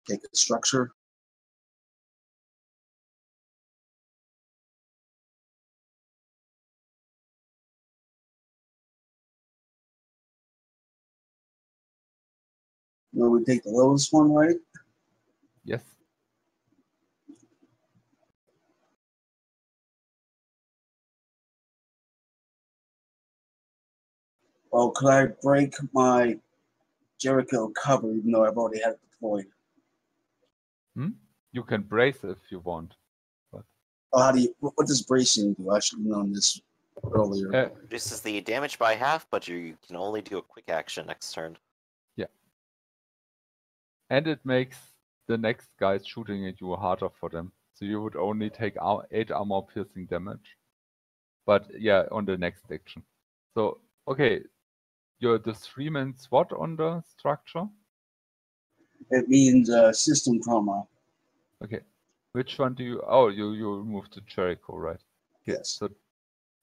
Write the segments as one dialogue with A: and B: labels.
A: take a structure. No, we take the lowest one, right?
B: Yes.
A: Well, could I break my Jericho cover even though I've already had it deployed?
B: You can brace if you want. But
A: Oh, how do you? What does bracing do? I should have known this earlier.
C: Reduces the damage by half, but you can only do a quick action next turn.
B: Yeah. And it makes the next guys shooting at you harder for them. So you would only take 8 armor piercing damage. But yeah, on the next action. So, okay. You're the 3-man SWAT on the structure?
A: It means system trauma.
B: Okay. Which one do you... Oh, you removed the Jericho, right? Okay,
A: Yes.
B: so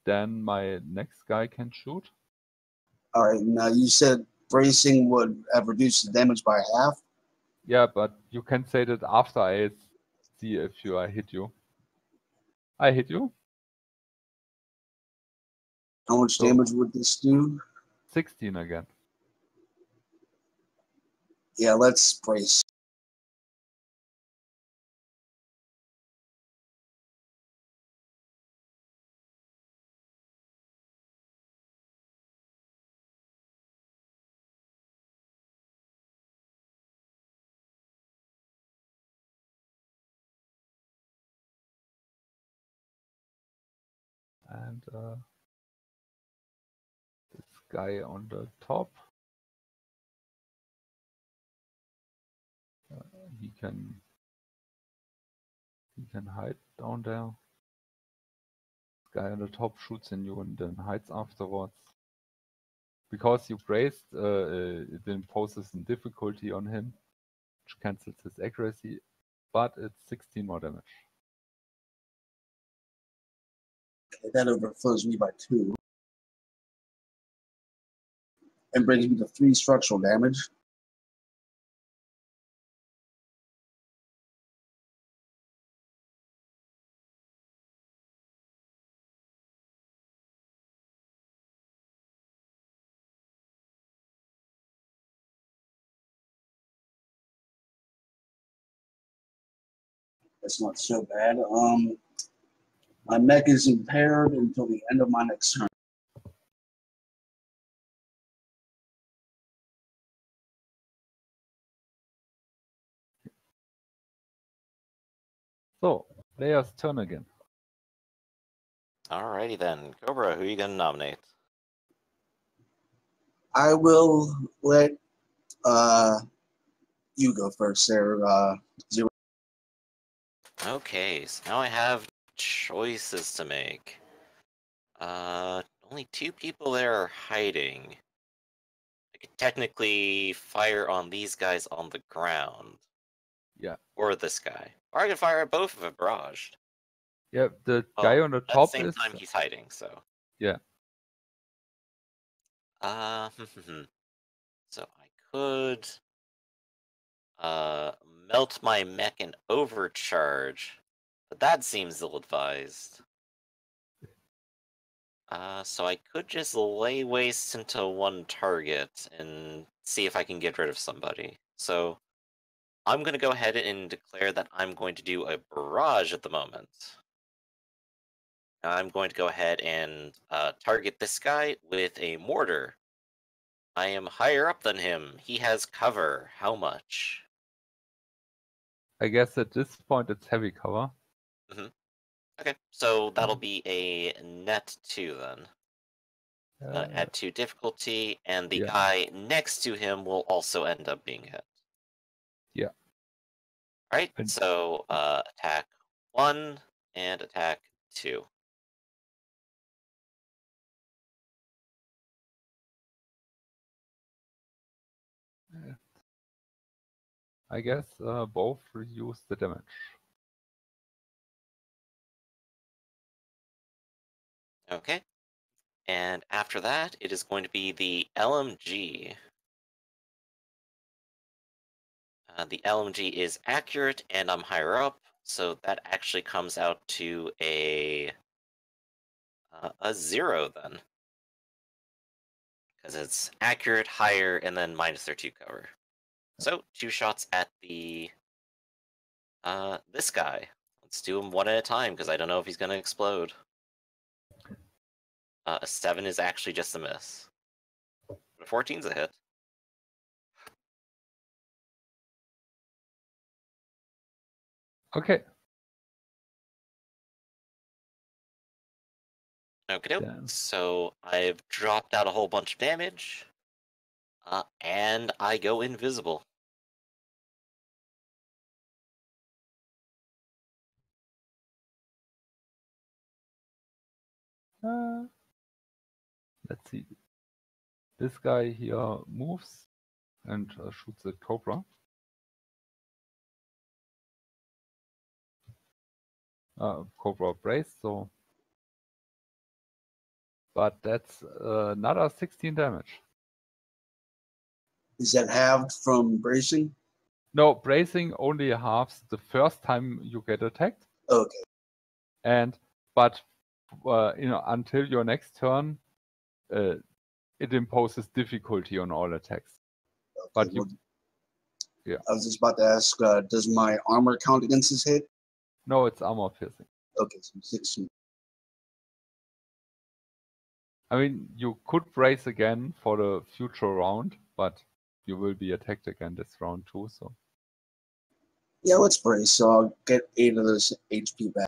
B: then my next guy can shoot.
A: All right. Now you said bracing would have reduced the damage by half.
B: Yeah, but you can say that after I see if I hit you. I hit you.
A: How much
B: So-
A: damage would this do?
B: 16 again.
A: Yeah, let's brace.
B: And this guy on the top. He can hide down there. This guy on the top shoots in you and then hides afterwards. Because you braced, it imposes some difficulty on him, which cancels his accuracy, but it's 16 more damage.
A: Okay, that overflows me by 2. And brings me to 3 structural damage. That's not so bad. My mech is impaired until the end of my next turn.
B: So, player's turn again.
C: Alrighty then. Cobra, who are you going to nominate?
A: I will let you go first there, Zero.
C: Okay, so now I have choices to make. Only 2 people there are hiding. I could technically fire on these guys on the ground.
B: Yeah.
C: Or this guy. Or I could fire at both if it barraged.
B: Yeah, the
C: Oh,
B: guy on the
C: at the
B: top
C: same
B: is...
C: time, he's hiding, so.
B: Yeah.
C: So I could melt my mech and overcharge, but that seems ill-advised. So I could just lay waste into one target and see if I can get rid of somebody. So I'm going to go ahead and declare that I'm going to do a barrage at the moment. I'm going to go ahead and target this guy with a mortar. I am higher up than him. He has cover. How much?
B: I guess at this point it's heavy cover.
C: Okay, so that'll be a net 2 then. Add 2 difficulty, and the
B: yeah.
C: guy next to him will also end up being hit.
B: Yeah.
C: Alright,
B: And-
C: so attack 1 and attack 2.
B: I guess both reduce the damage.
C: Okay, and after that, it is going to be the LMG. The LMG is accurate, and I'm higher up, so that actually comes out to a 0 then. Because it's accurate, higher, and then minus their 2 cover. So 2 shots at the this guy. Let's do him one at a time because I don't know if he's gonna explode. A 7 is actually just a miss. But a 14's a hit.
B: Okay.
C: Okay,
B: Damn.
C: so I've dropped out a whole bunch of damage. And I go invisible.
B: Let's see. This guy here moves and shoots a cobra. Cobra brace, so. But that's another 16 damage.
A: Is that halved from bracing?
B: No, bracing only halves the first time you get attacked.
A: Okay.
B: But until your next turn, it imposes difficulty on all attacks.
A: Okay,
B: But
A: well,
B: yeah.
A: I was just about to ask, does my armor count against this hit?
B: No, it's armor piercing.
A: Okay, so 16.
B: I mean, you could brace again for the future round, but you will be attacked again this round too, so.
A: Yeah, let's brace, so I'll get 8 of this HP back.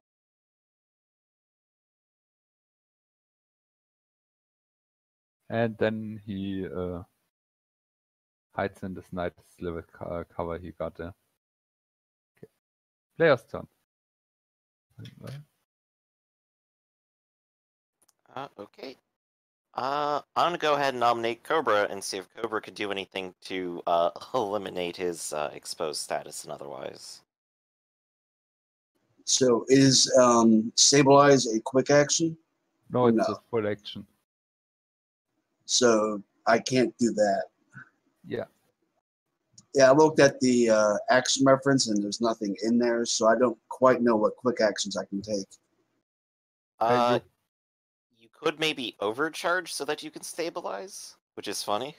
B: And then he hides in this night level cover he got there. Okay. Player's turn.
C: Okay. I'm gonna go ahead and nominate Cobra and see if Cobra could do anything to eliminate his exposed status and otherwise.
A: So is stabilize a quick action?
B: No, it's
A: No.
B: a full action.
A: So I can't do that.
B: Yeah.
A: Yeah, I looked at the action reference and there's nothing in there, so I don't quite know what quick actions I can take.
C: You could maybe overcharge so that you can stabilize, which is funny.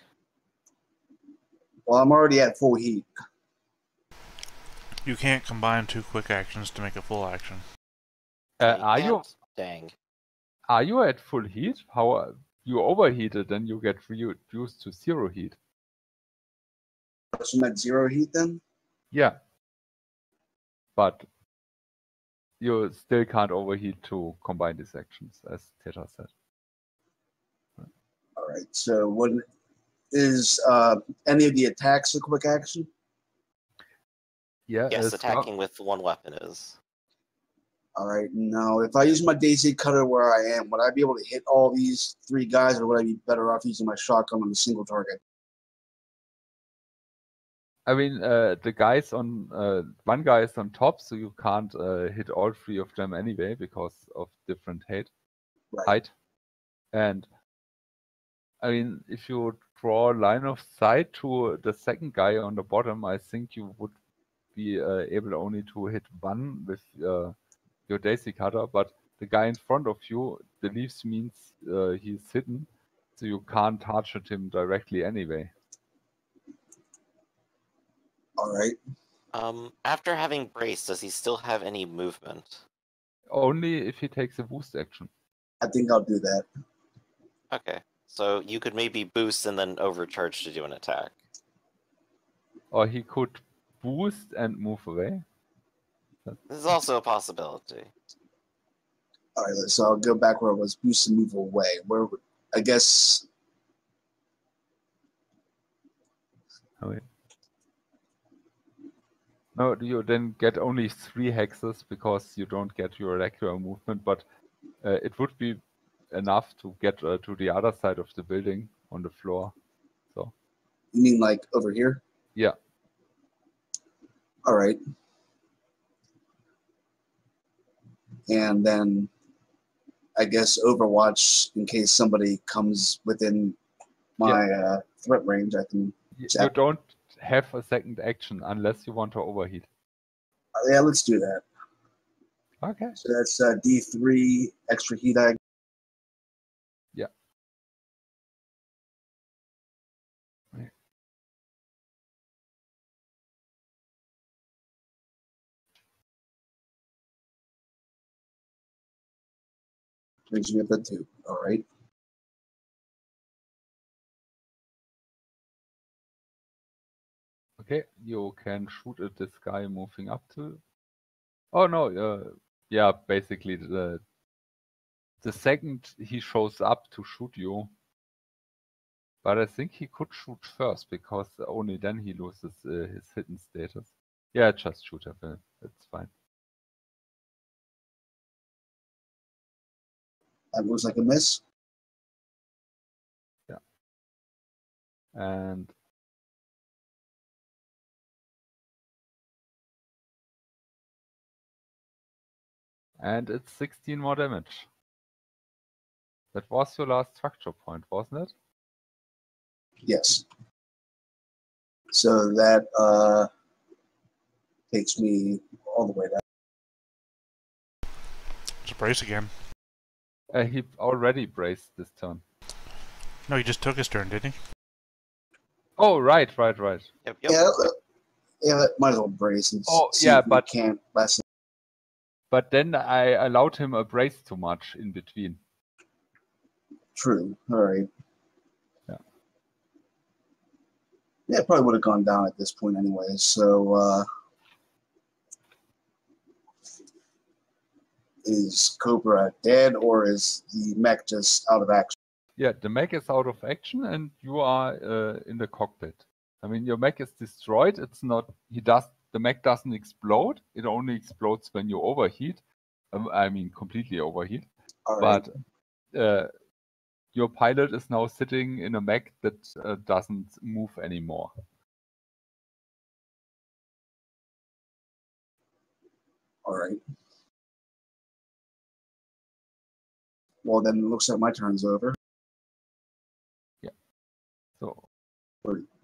A: Well, I'm already at full heat.
D: You can't combine 2 quick actions to make a full action.
B: Are you?
C: Dang.
B: Are you at full heat? How you overheated, then you get reduced to 0 heat.
A: So I'm at 0 heat then?
B: Yeah. But you still can't overheat to combine these actions, as Teta said.
A: All right. So what is any of the attacks a quick action?
B: Yeah.
C: Yes, attacking with one weapon is.
A: All right. Now, if I use my Daisy Cutter where I am, would I be able to hit all these 3 guys, or would I be better off using my shotgun on a single target?
B: I mean, the guys on one guy is on top, so you can't hit all 3 of them anyway because of different height. And I mean, if you draw a line of sight to the second guy on the bottom, I think you would be able only to hit one with your Daisy Cutter, but the guy in front of you, the leaves means he's hidden, so you can't target him directly anyway.
A: All right.
C: After having brace, does he still have any movement?
B: Only if he takes a boost action.
A: I think I'll do that.
C: Okay, so you could maybe boost and then overcharge to do an attack.
B: Or he could boost and move away.
C: This is also a possibility.
A: All right, so I'll go back where I was. Boost and move away. Where I guess.
B: Okay. No, you then get only 3 hexes because you don't get your regular movement, but it would be enough to get to the other side of the building on the floor. So.
A: You mean like over here?
B: Yeah.
A: All right. And then I guess Overwatch, in case somebody comes within my threat range, I can.
B: You don't have a second action unless you want to overheat.
A: Yeah, let's do that.
B: Okay.
A: So that's D3 extra heat.
B: Yeah.
A: Brings me up to 2. All right.
B: Okay, you can shoot at this guy moving up to. Oh no, yeah, basically the second he shows up to shoot you. But I think he could shoot first because only then he loses his hidden status. Yeah, just shoot at him. It's fine.
A: That looks like a miss.
B: Yeah. And it's 16 more damage. That was your last structure point, wasn't it?
A: Yes. So that takes me all the way down.
D: It's a brace again.
B: He already braced this turn.
D: No, he just took his turn, didn't he?
B: Oh, right.
C: Yep.
A: Yeah, might as well brace and see
B: yeah,
A: if we can't lessen.
B: But then I allowed him a brace too much in between.
A: True. All right.
B: Yeah.
A: Yeah, it probably would have gone down at this point anyway. So is Cobra dead or is the mech just out of action?
B: Yeah, the mech is out of action and you are in the cockpit. I mean, your mech is destroyed. It's not. The mech doesn't explode. It only explodes when you overheat. I mean, completely overheat.
A: All right.
B: But your pilot is now sitting in a mech that doesn't move anymore.
A: All right. Well, then it looks like my turn's over.
B: Yeah. So.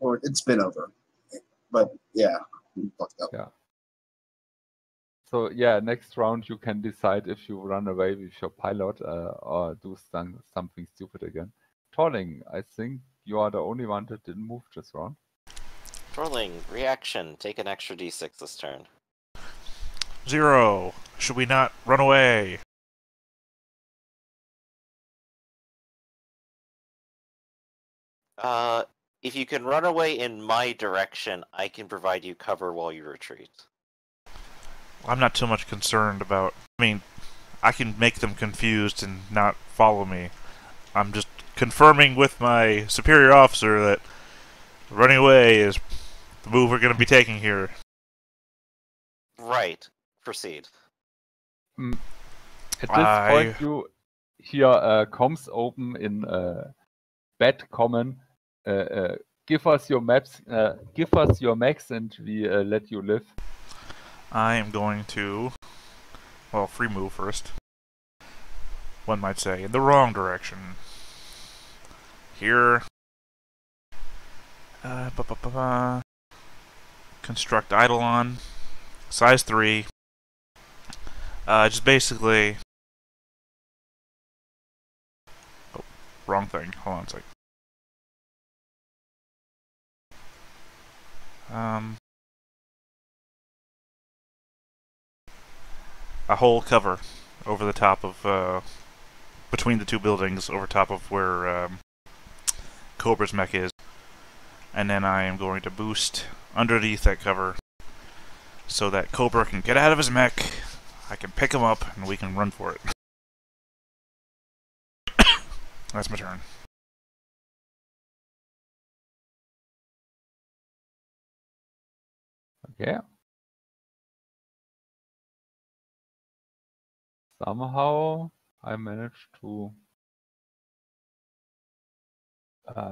A: Or it's been over. But yeah, I'm fucked up.
B: Yeah. So yeah, next round you can decide if you run away with your pilot or do something stupid again. Torling, I think you are the only one that didn't move this round.
C: Torling, reaction. Take an extra d6 this turn.
D: 0. Should we not run away?
C: If you can run away in my direction, I can provide you cover while you retreat.
D: I'm not too much concerned about... I mean, I can make them confused and not follow me. I'm just confirming with my superior officer that running away is the move we're going to be taking here.
C: Right. Proceed.
B: At this point, you hear comms open in bad common. Give us your maps. Give us your mechs, and we let you live.
D: I am going to, well, free move first. One might say in the wrong direction. Here. Construct Eidolon. Size 3. Just basically... Oh, wrong thing. Hold on a sec. A whole cover over the top of, between the two buildings, over top of where Cobra's mech is. And then I am going to boost underneath that cover so that Cobra can get out of his mech, I can pick him up, and we can run for it. That's my turn.
B: Okay. Somehow I managed to...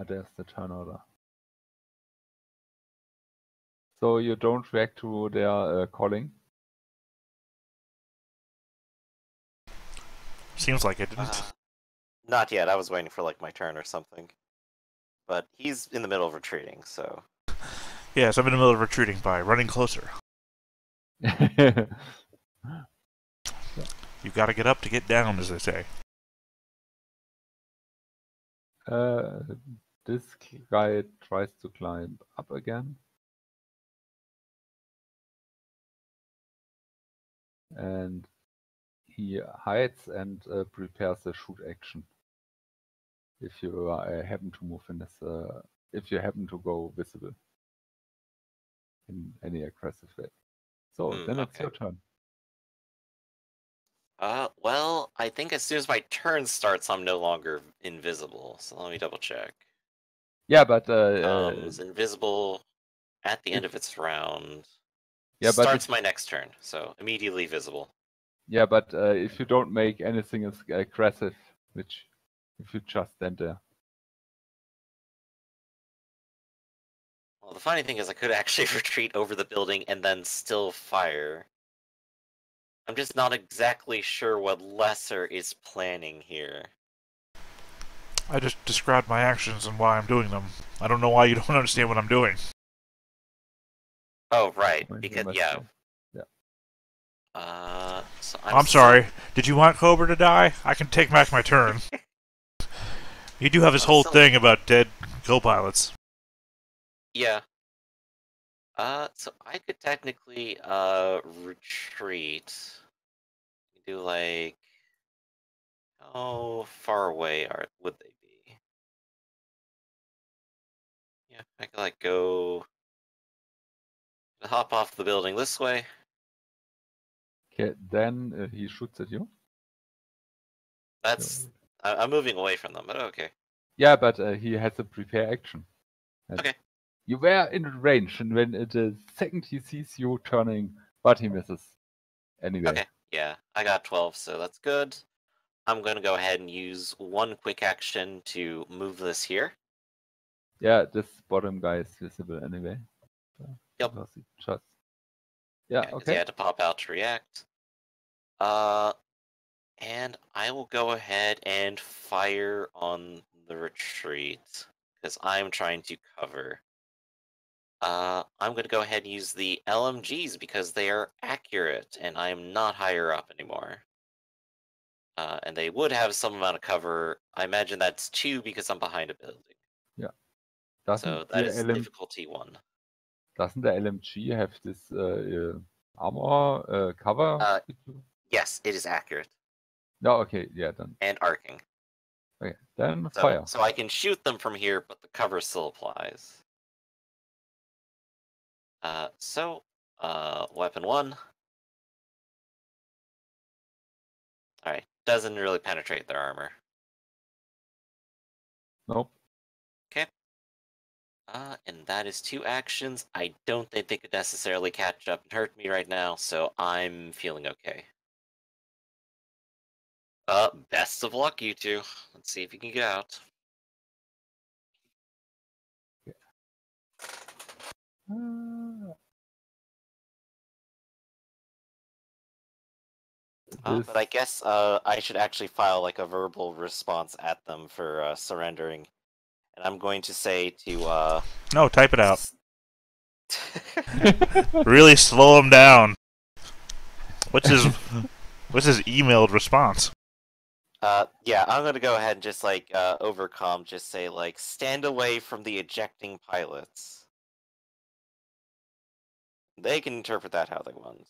B: there's the turn order. So you don't react to their calling?
D: Seems like it didn't.
C: Not yet. I was waiting for like my turn or something. But he's in the middle of retreating, so...
D: Yes, I'm in the middle of retreating by running closer. You gotta get up to get down, as they say.
B: This guy tries to climb up again. And he hides and prepares a shoot action. If you happen to move in this, if you happen to go visible in any aggressive way. So then it's
C: Okay.
B: your turn.
C: Well, I think as soon as my turn starts, I'm no longer invisible. So let me double check.
B: Yeah, but
C: It's invisible at the end of its round.
B: yeah, but
C: Starts my next turn, so immediately visible.
B: yeah, but if you don't make anything as aggressive, which if you just stand there.
C: Well, the funny thing is I could actually retreat over the building and then still fire. I'm just not exactly sure what Lesser is planning here.
D: I just described my actions and why I'm doing them. I don't know why you don't understand what I'm doing.
C: Oh, right,
B: When you
C: because,
B: must
C: yeah.
B: say.
C: So
D: I'm sorry. Did you want Cobra to die? I can take back my turn. You do have this whole thing about dead co-pilots.
C: Yeah. So I could technically, retreat. Do, like... How far away would they be? Yeah, I could, like, hop off the building this way.
B: Okay, then he shoots at you.
C: That's... I'm moving away from them, but okay.
B: Yeah, but he has a prepare action. And
C: Okay.
B: you were in range, and when the second he sees you turning, but he misses. Anyway.
C: Okay, yeah, I got 12, so that's good. I'm gonna go ahead and use one quick action to move this here.
B: Yeah, this bottom guy is visible anyway.
C: Yep.
B: Because he just... Yeah,
C: Yeah, 'cause he
B: okay.
C: had to pop out to react. And I will go ahead and fire on the retreat, because I'm trying to cover. I'm gonna go ahead and use the LMGs because they are accurate, and I am not higher up anymore. And they would have some amount of cover. I imagine that's 2 because I'm behind a building.
B: Yeah.
C: So that is difficulty 1.
B: Doesn't the LMG have this armor cover?
C: Yes, it is accurate.
B: No, okay, yeah, then.
C: And arcing.
B: Okay, then fire.
C: So I can shoot them from here, but the cover still applies. Weapon 1. Alright, doesn't really penetrate their armor.
B: Nope.
C: Okay. And that is 2 actions. I don't think they could necessarily catch up and hurt me right now, so I'm feeling okay. Best of luck, you two. Let's see if you can get out. But I guess I should actually file like a verbal response at them for surrendering. And I'm going to say to
D: No, type it out. Really slow him down. What's his emailed response?
C: Yeah, I'm gonna go ahead and just like overcom, just say like stand away from the ejecting pilots. They can interpret that how they want.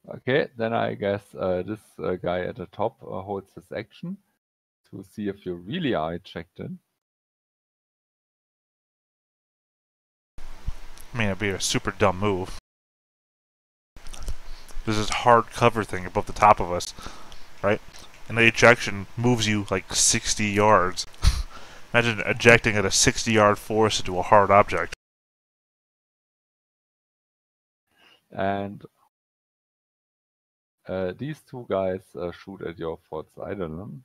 B: Okay, then I guess this guy at the top holds his action to see if you really are ejected.
D: I mean, it'd be a super dumb move. There's this hard cover thing above the top of us, right? And the ejection moves you like 60 yards. Imagine ejecting at a 60-yard force into a hard object.
B: And these 2 guys shoot at your Fort Island.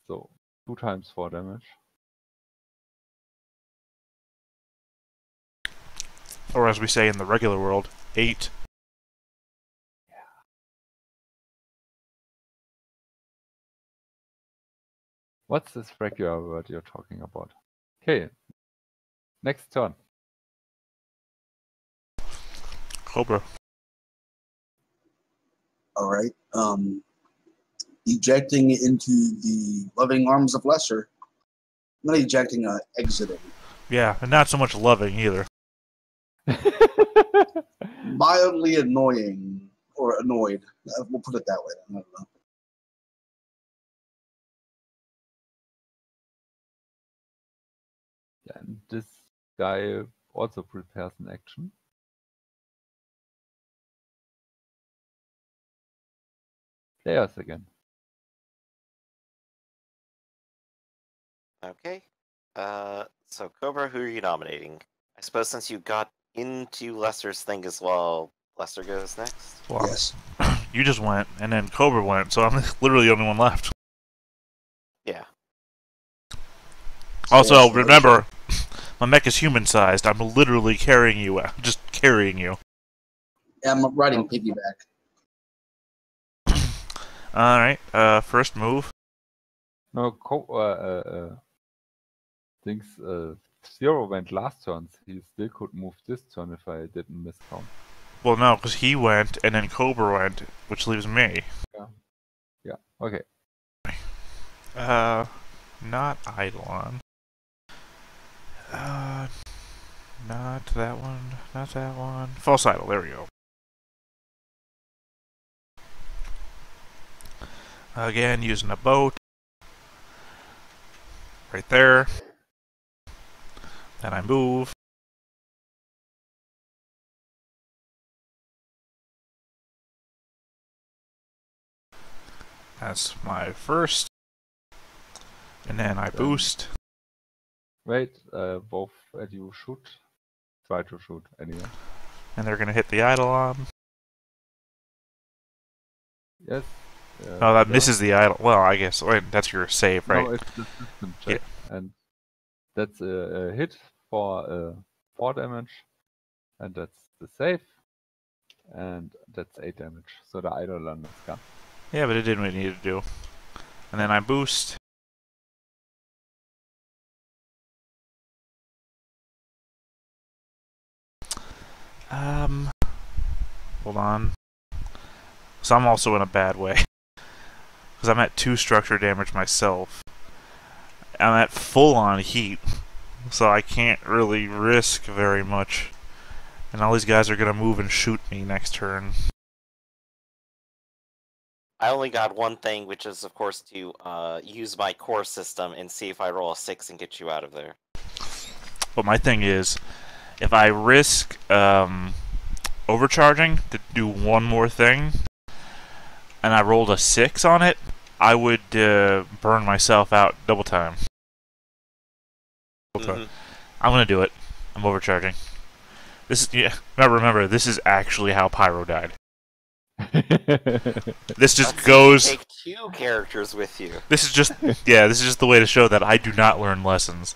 B: So 2 times 4 damage.
D: Or as we say in the regular world, 8.
B: What's this regular word you're talking about? Okay. Next turn.
D: Cobra.
A: All right. Ejecting into the loving arms of Lesser. Not ejecting, exiting.
D: Yeah, and not so much loving either.
A: Mildly annoying. Or annoyed. We'll put it that way. I don't know.
B: Yeah, and this guy also prepares an action. Players again.
C: Okay. So Cobra, who are you nominating? I suppose since you got into Lester's thing as well, Lester goes next.
D: Well,
A: Yes.
D: you just went, and then Cobra went, so I'm literally the only one left.
C: Yeah.
D: Also,
A: Yes,
D: remember, my mech is human-sized. I'm literally carrying you out. Just carrying you.
A: Yeah, I'm riding piggyback.
D: Alright, first move.
B: No, things Zero went last turn. He still could move this turn if I didn't miscount.
D: Well, no, because he went, and then Cobra went, which leaves me.
B: Yeah, okay.
D: Not Eidolon. Not that one. Not that one. False Idol, there we go. Again, using a boat. Right there. Then I move. That's my first. And then I boost.
B: Wait, both at you shoot. Try to shoot anyway.
D: And they're going to hit the Eidolon.
B: Yes.
D: Oh, that misses the Idol. Well, I guess wait, that's your save, right?
B: No, it's the system check. Yeah. And that's a hit for 4 damage. And that's the save. And that's 8 damage. So the Eidolon is gone.
D: Yeah, but it did what it needed to do. And then I boost. Hold on. So I'm also in a bad way. Because I'm at 2 structure damage myself. I'm at full-on heat. So I can't really risk very much. And all these guys are going to move and shoot me next turn.
C: I only got one thing, which is, of course, to use my core system and see if I roll a 6 and get you out of there.
D: But my thing is, if I risk overcharging to do one more thing, and I rolled a 6 on it, I would burn myself out double time. I'm gonna do it. I'm overcharging. This is, yeah. Now remember, this is actually how Pyro died. This just goes.
C: Take 2 characters with you.
D: This is just This is just the way to show that I do not learn lessons.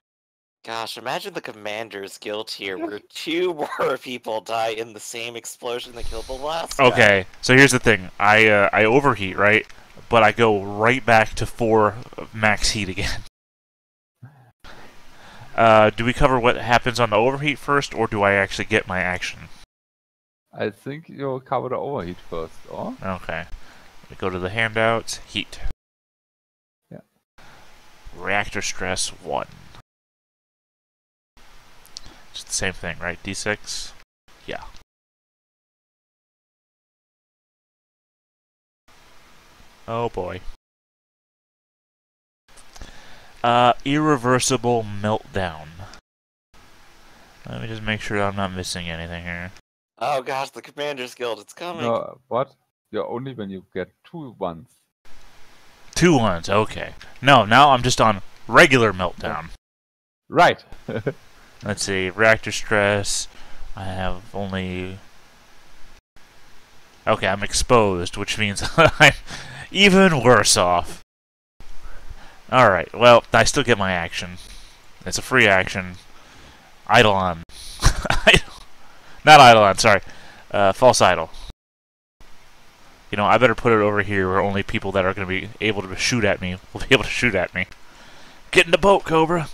C: Gosh, imagine the Commander's Guild here, where 2 more people die in the same explosion that killed the last guy.
D: Okay, so here's the thing. I overheat, right? But I go right back to 4 max heat again. Do we cover what happens on the overheat first, or do I actually get my action?
B: I think you'll cover the overheat first, or?
D: Okay. We go to the handouts. Heat.
B: Yeah.
D: Reactor stress 1. It's the same thing, right? D6? Yeah. Oh boy. Irreversible meltdown. Let me just make sure I'm not missing anything here.
C: Oh gosh, the Commander's Guild, it's coming!
B: No, what? You're only when you get 2 ones.
D: 2 ones, okay. No, now I'm just on regular meltdown.
B: Right!
D: Let's see, reactor stress. I have only... Okay, I'm exposed, which means I'm even worse off. Alright, well, I still get my action. It's a free action. Eidolon. Not Eidolon, sorry. False Idol. You know, I better put it over here where only people that are going to be able to shoot at me will be able to shoot at me. Get in the boat, Cobra!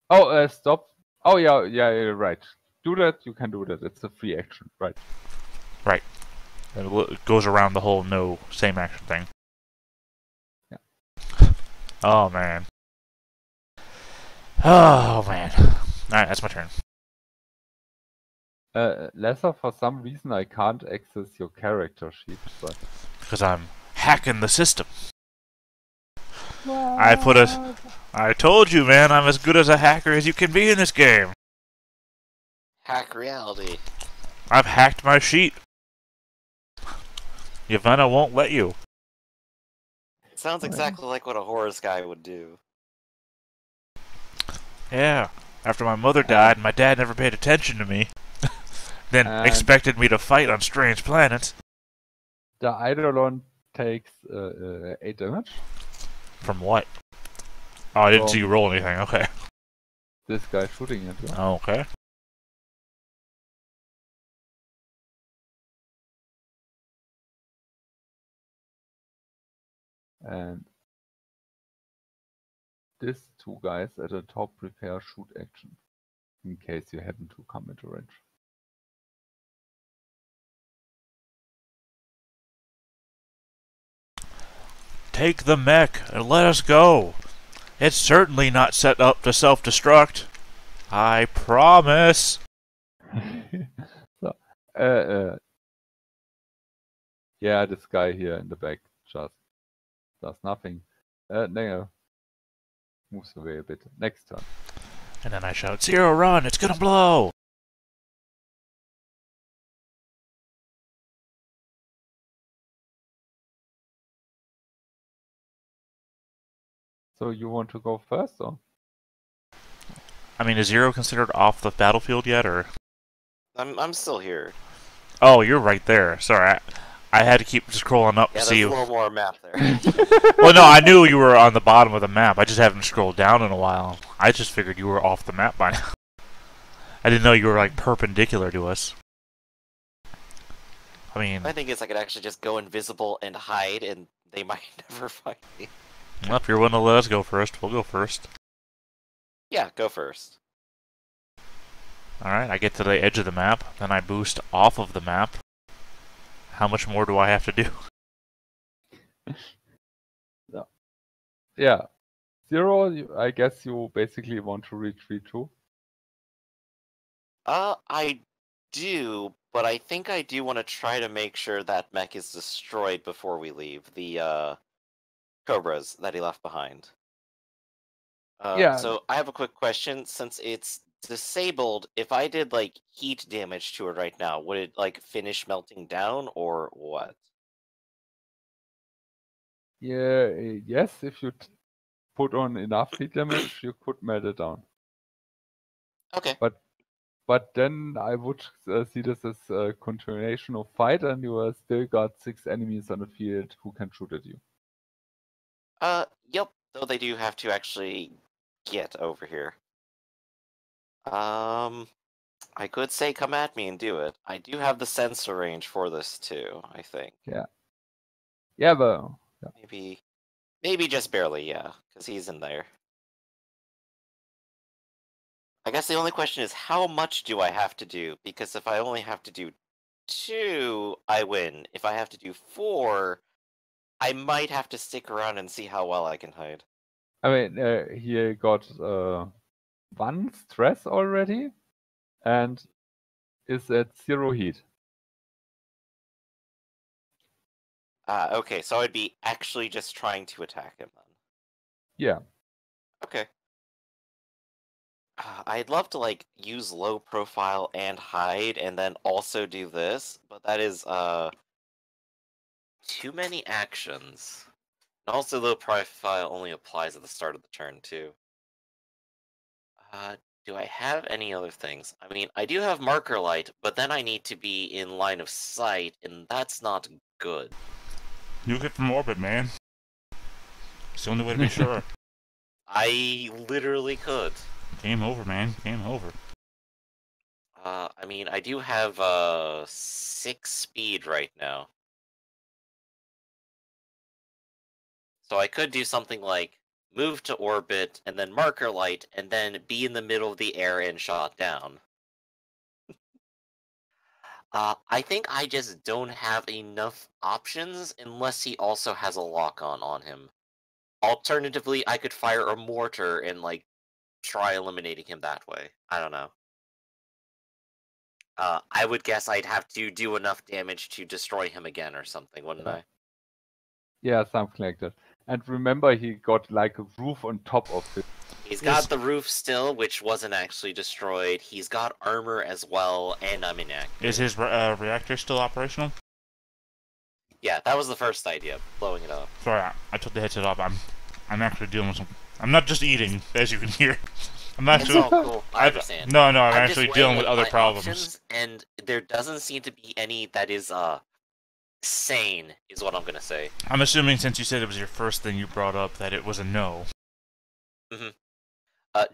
B: Oh, stop. Oh, yeah, you're right. Do that, you can do that. It's a free action, right?
D: Right. It goes around the whole no same action thing.
B: Yeah.
D: Oh, man. Oh, man. Alright, that's my turn.
B: Lesser, for some reason I can't access your character sheet, but...
D: Because I'm hacking the system. I told you, man, I'm as good as a hacker as you can be in this game.
C: Hack reality.
D: I've hacked my sheet. Yavana won't let you.
C: It sounds exactly like what a horrors guy would do.
D: Yeah. After my mother died, my dad never paid attention to me. Then expected me to fight on strange planets.
B: The Eidolon takes 8 damage.
D: From what? Oh, I didn't see you roll anything. Okay.
B: This guy shooting at you.
D: Oh, okay.
B: And these two guys at the top prepare shoot action, in case you happen to come into range.
D: Take the mech and let us go. It's certainly not set up to self-destruct. I promise.
B: So, yeah, this guy here in the back just does nothing. No, moves away a bit. Next turn.
D: And then I shout, Zero, run! It's gonna blow!
B: So you want to go first, or?
D: I mean, is Zero considered off the battlefield yet, or?
C: I'm still here.
D: Oh, you're right there. Sorry, I had to keep scrolling up to see you.
C: Yeah, there's a little more map there.
D: Well, no, I knew you were on the bottom of the map. I just haven't scrolled down in a while. I just figured you were off the map by now. I didn't know you were, like, perpendicular to us. I mean...
C: I think it's I could actually just go invisible and hide, and they might never find me.
D: Well, if you're willing to let us go first, we'll go first.
C: Yeah, go first.
D: Alright, I get to the edge of the map, then I boost off of the map. How much more do I have to do?
B: No. Yeah. Zero, I guess you basically want to retreat too.
C: I do, but I think I do want to try to make sure that mech is destroyed before we leave. The, Cobras that he left behind.
B: Yeah.
C: So I have a quick question. Since it's disabled, if I did, like, heat damage to it right now, would it, like, finish melting down, or what?
B: Yeah, yes, if you put on enough heat damage, you could melt it down.
C: Okay.
B: But then I would see this as a continuation of fight, and you still got 6 enemies on the field who can shoot at you.
C: Yep. Though they do have to actually get over here. I could say come at me and do it. I do have the sensor range for this too, I think.
B: Yeah. Yeah, but... Yeah.
C: Maybe just barely, yeah, because he's in there. I guess the only question is, how much do I have to do? Because if I only have to do 2, I win. If I have to do 4, I might have to stick around and see how well I can hide.
B: I mean, he got 1 stress already, and is at 0 heat.
C: Okay, so I'd be actually just trying to attack him then.
B: Yeah.
C: Okay. I'd love to, like, use low profile and hide, and then also do this, but that is, too many actions. And also, low profile only applies at the start of the turn, too. Do I have any other things? I mean, I do have marker light, but then I need to be in line of sight, and that's not good.
D: Nuke it from orbit, man. It's the only way to be sure.
C: I literally could.
D: Game over, man. Game over.
C: I I mean, I do have 6 speed right now. So I could do something like move to orbit, and then marker light, and then be in the middle of the air and shot down. I think I just don't have enough options unless he also has a lock-on on him. Alternatively, I could fire a mortar and, like, try eliminating him that way. I don't know. I would guess I'd have to do enough damage to destroy him again or something, wouldn't I?
B: Yeah, something like that. And remember, he got like a roof on top of it.
C: He's got the roof still, which wasn't actually destroyed. He's got armor as well, and I'm inaccurate.
D: Is his reactor still operational?
C: Yeah, that was the first idea, blowing it up.
D: Sorry, I took the headset off. I'm actually dealing with some. I'm not just eating, as you can hear. I'm
C: It's
D: actually.
C: all cool. I understand.
D: No, I'm
C: I'm
D: actually
C: just
D: dealing
C: weighing
D: with
C: up
D: other
C: my
D: problems.
C: options, and there doesn't seem to be any that is sane, is what I'm gonna say.
D: I'm assuming since you said it was your first thing you brought up that it was a no.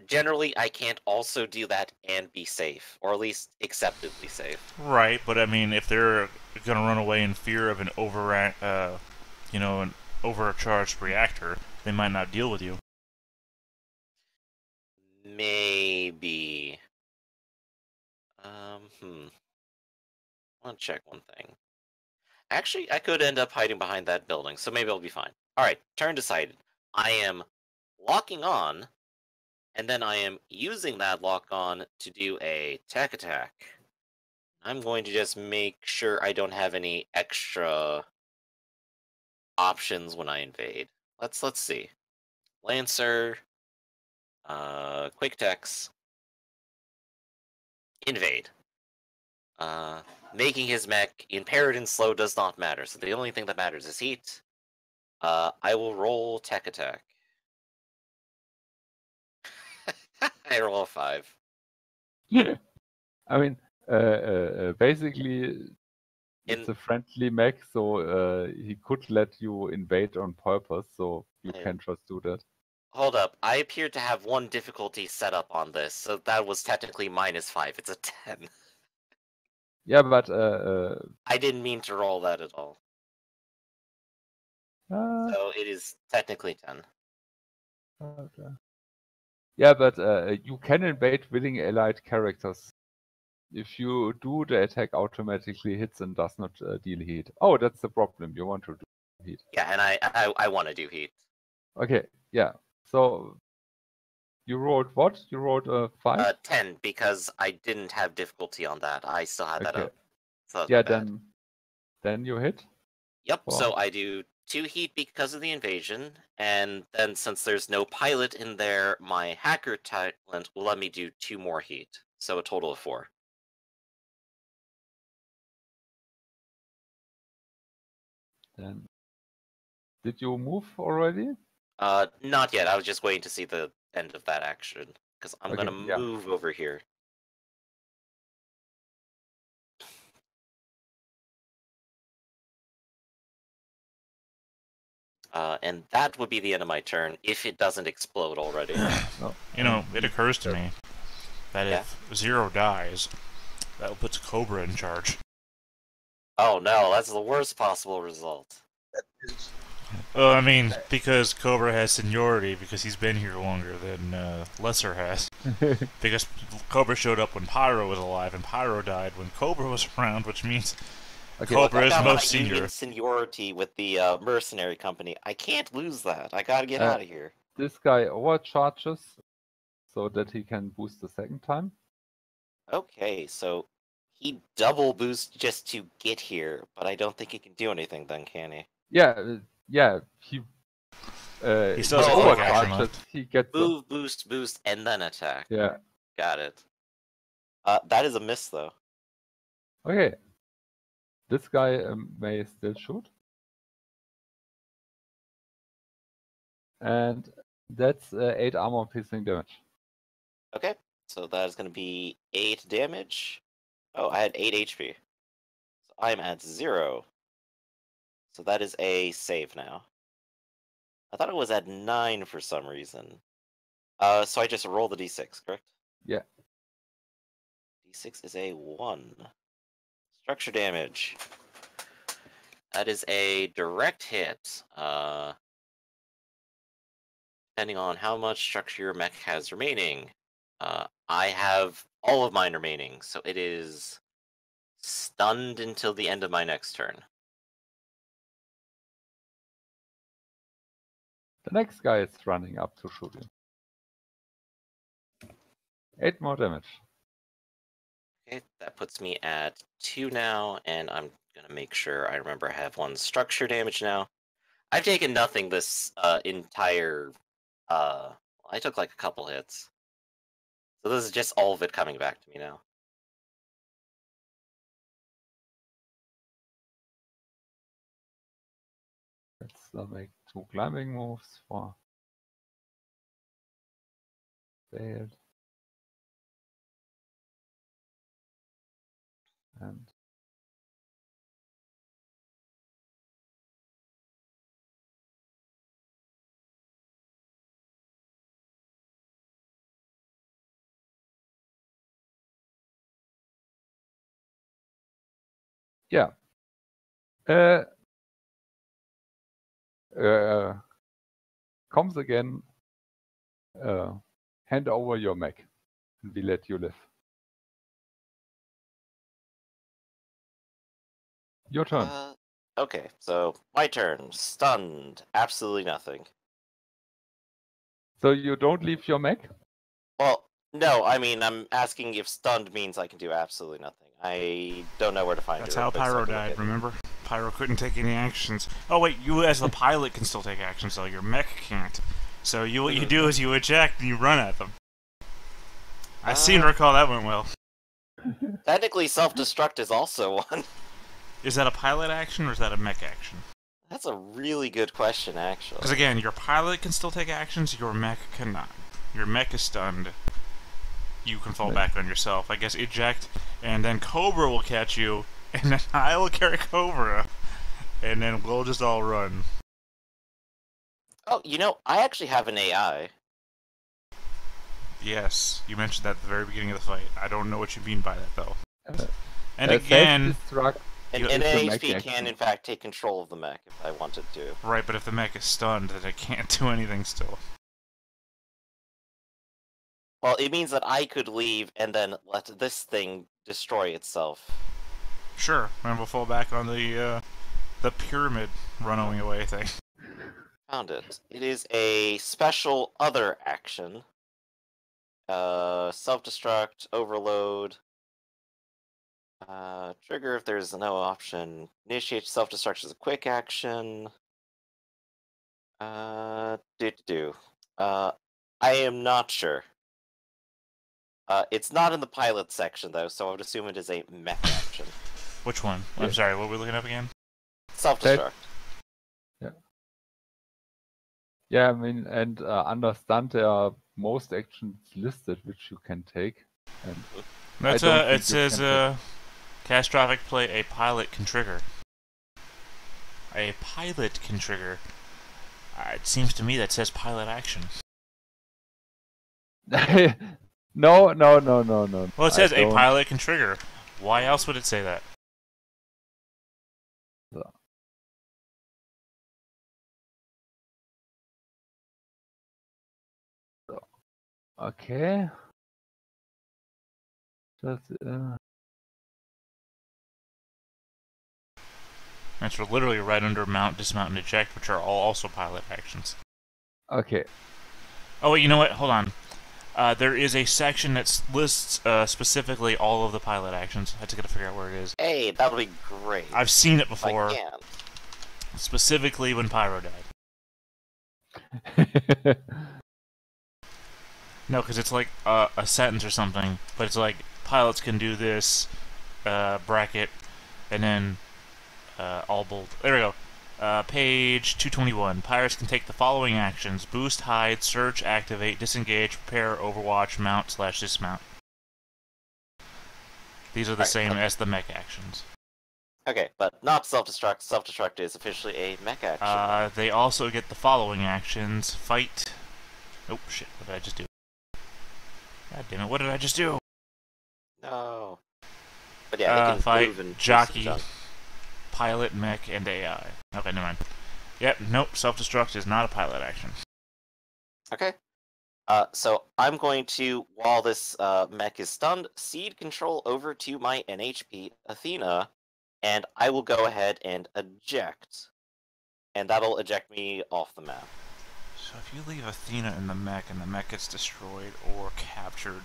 C: Generally, I can't also do that and be safe, or at least acceptably safe.
D: Right, but I mean, if they're gonna run away in fear of an an overcharged reactor, they might not deal with you.
C: Maybe. I'll check one thing. Actually, I could end up hiding behind that building, so maybe I'll be fine. Alright, turn decided. I am locking on, and then I am using that lock on to do a tech attack. I'm going to just make sure I don't have any extra options when I invade. Let's see. Lancer, quick techs, invade. Making his mech impaired and slow does not matter, so the only thing that matters is heat. I will roll tech attack. I roll a 5.
B: I mean, basically, it's a friendly mech, so he could let you invade on purpose, so you can just do that.
C: Hold up, I appear to have one difficulty set up on this, so that was technically -5. It's a 10.
B: Yeah, but
C: I didn't mean to roll that at all. So it is technically 10.
B: Okay. Yeah, but you can invade willing allied characters. If you do, the attack automatically hits and does not deal heat. Oh, that's the problem. You want to do heat.
C: Yeah, and I want to do heat.
B: Okay, yeah. So you rolled what? You rolled a 5?
C: 10, because I didn't have difficulty on that. I still had that up. So
B: yeah, then you hit.
C: Yep,
B: Wow.
C: so I do 2 heat because of the invasion, and then since there's no pilot in there, my hacker talent will let me do 2 more heat. So a total of 4.
B: Then did you move already?
C: Not yet. I was just waiting to see the end of that action, because I'm
B: Okay,
C: gonna move over here. And that would be the end of my turn, if it doesn't explode already.
B: No.
D: You know, it occurs to me that if Zero dies, that puts Cobra in charge.
C: Oh no, that's the worst possible result.
D: Well, I mean, because Cobra has seniority, because he's been here longer than Lesser has. Because Cobra showed up when Pyro was alive, and Pyro died when Cobra was around, which means Cobra is most senior.
C: Union seniority with the mercenary company. I can't lose that. I gotta get out of here.
B: This guy overcharges so that he can boost the second time.
C: Okay, so he double boosts just to get here, but I don't think he can do anything then, can he?
B: Yeah, he
D: still has
B: overcharges. He gets
C: move, boost, and then attack.
B: Yeah.
C: Got it. That is a miss, though.
B: Okay. This guy may still shoot. And that's 8 armor piercing damage.
C: Okay, so that is going to be 8 damage. Oh, I had 8 HP. So I'm at 0. So that is a save now. I thought it was at 9 for some reason. So I just roll the d6, correct?
B: Yeah.
C: D6 is a 1. Structure damage. That is a direct hit. Depending on how much structure your mech has remaining. I have all of mine remaining, so it is stunned until the end of my next turn.
B: The next guy is running up to shoot you. 8 more damage.
C: Okay, that puts me at 2 now, and I'm gonna make sure I remember I have 1 structure damage now. I've taken nothing this entire. I took like a couple hits, so this is just all of it coming back to me now.
B: Let's make 2 climbing moves for failed. And yeah. Comes again. Hand over your mech, and we let you live. Your turn.
C: Okay, so my turn. Stunned. Absolutely nothing.
B: So you don't leave your mech?
C: Well, no, I mean, I'm asking if stunned means I can do absolutely nothing. I don't know where to find
D: That's
C: it.
D: how
C: Real quick so I
D: Pyro
C: can look
D: died,
C: at it.
D: remember? Pyro couldn't take any actions. Oh wait, you as the pilot can still take actions, though. Your mech can't. So what you do is you eject and you run at them. I seem to recall that went well.
C: Technically, self-destruct is also one.
D: Is that a pilot action or is that a mech action?
C: That's a really good question, actually.
D: Because again, your pilot can still take actions, your mech cannot. Your mech is stunned. You can fall back on yourself. I guess eject, and then Cobra will catch you, and then I will carry Cobra, and then we'll just all run.
C: Oh, you know, I actually have an AI.
D: Yes, you mentioned that at the very beginning of the fight. I don't know what you mean by that, though. And
B: An
D: again...
C: HP can, in fact, take control of the mech if I wanted to.
D: Right, but if the mech is stunned, then it can't do anything still.
C: Well, it means that I could leave and then let this thing destroy itself.
D: Sure, and we'll fall back on the pyramid running away thing.
C: Found it. It is a special other action. Self-destruct, overload. Trigger if there's no option. Initiate self-destruct as a quick action. I am not sure. It's not in the pilot section, though, so I would assume it is a mech action.
D: Which one? I'm sorry, what were we looking up again?
C: Self-destruct.
B: Yeah. Yeah, I mean, and understand there are most actions listed which you can take. And
D: That's it says catastrophic play, a pilot can trigger. A pilot can trigger. It seems to me that says pilot action.
B: No.
D: Well, it says a pilot can trigger. Why else would it say that?
B: So. Okay. That's
D: That's literally right under mount, dismount, and eject, which are all also pilot actions.
B: Okay.
D: Oh wait, you know what? Hold on. There is a section that lists specifically all of the pilot actions. I just gotta figure out where it is.
C: Hey, that'll be great.
D: I've seen it before.
C: I can.
D: Specifically when Pyro died. No, because it's like a sentence or something, but it's like pilots can do this, bracket, and then all bold. There we go. Page 221. Pirates can take the following actions: boost, hide, search, activate, disengage, prepare, overwatch, mount / dismount. These are the same as the mech actions.
C: Okay, but not self-destruct. Self-destruct is officially a mech action.
D: They also get the following actions: fight. Oh shit! What did I just do? God damn it! What did I just do?
C: No. But yeah, it can
D: Fight
C: move and do some
D: jockey,
C: junk.
D: pilot, mech, and AI. Okay, never mind. Yep, nope, self-destruct is not a pilot action.
C: Okay. So I'm going to, while this mech is stunned, cede control over to my NHP Athena, and I will go ahead and eject. And that'll eject me off the map.
D: So if you leave Athena in the mech and the mech gets destroyed or captured...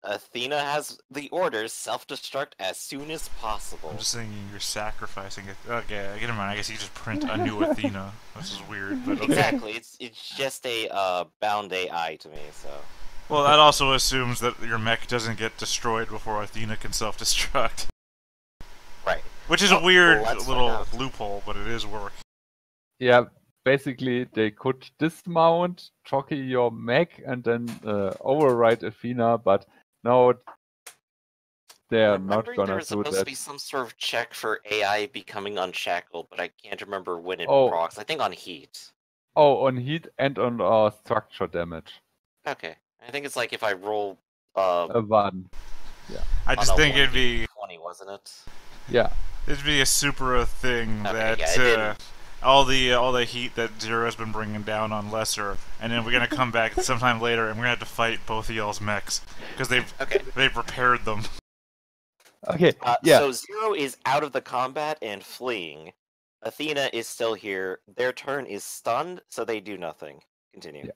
C: Athena has the orders self-destruct as soon as possible.
D: I'm just thinking you're sacrificing it. Okay, get in mind. I guess you just print a new Athena. This is weird, but okay.
C: Exactly. It's just a bound AI to me. So.
D: Well, that also assumes that your mech doesn't get destroyed before Athena can self-destruct.
C: Right.
D: Which is a weird
C: let's
D: little loophole, but it is work.
B: Yeah, basically they could dismount, jockey your mech, and then override Athena, but no, they're not
C: Remembering
B: gonna
C: there was
B: do
C: supposed
B: that.
C: to be some sort of check for AI becoming unshackled, but I can't remember when it
B: Oh.
C: procs. I think on heat.
B: Oh, on heat and on structure damage.
C: Okay. I think it's like if I roll
B: A 1.
D: I just
C: on a
D: think it'd be
C: 20, wasn't it?
B: Yeah.
D: it'd be a super thing
C: Okay,
D: that
C: yeah, it didn't.
D: all the heat that Zero's been bringing down on Lesser, and then we're gonna come back sometime later, and we're gonna have to fight both of y'all's mechs because they've repaired them.
B: Okay. Yeah.
C: So Zero is out of the combat and fleeing. Athena is still here. Their turn is stunned, so they do nothing. Continue.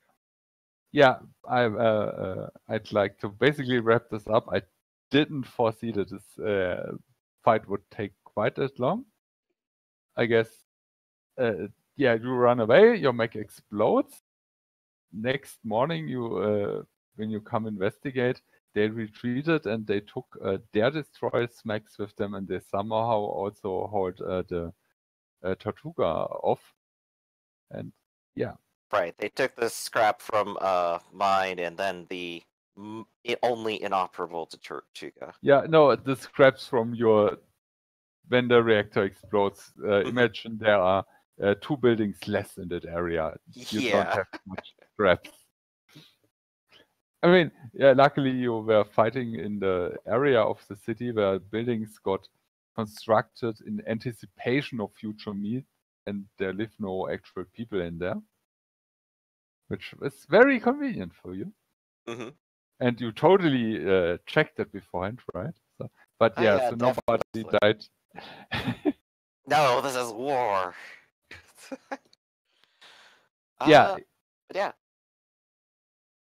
B: Yeah. I'd like to basically wrap this up. I didn't foresee that this fight would take quite as long. I guess. Yeah, you run away. Your mech explodes. Next morning, when you come investigate, they retreated and they took their destroyers mechs with them, and they somehow also hold the Tortuga off. And yeah.
C: Right, they took the scrap from mine and then the only inoperable to Tortuga.
B: Yeah, no, the scraps from your when the reactor explodes. Imagine there are 2 buildings less in that area. You don't have much scraps. I mean, yeah, luckily you were fighting in the area of the city where buildings got constructed in anticipation of future need, and there live no actual people in there, which is very convenient for you.
C: Mm-hmm.
B: And you totally checked it beforehand, right? So, but yeah,
C: yeah,
B: so nobody
C: definitely.
B: died.
C: No, this is war.
B: Yeah.
C: But yeah.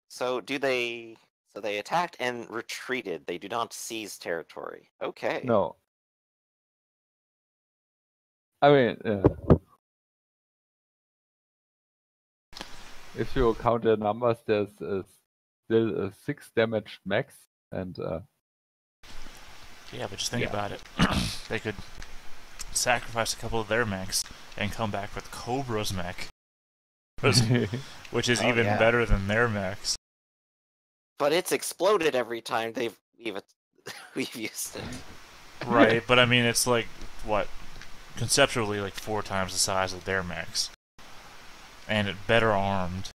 C: So they attacked and retreated. They do not seize territory. Okay.
B: No. I mean, if you count the numbers, there's still a 6 damaged max, and
D: Yeah, but just think about it. They could sacrifice a couple of their mechs and come back with Cobra's mech, which is even better than their mechs.
C: But it's exploded every time we've used it.
D: Right, but I mean, it's like, what, conceptually like 4 times the size of their mechs. And it better armed.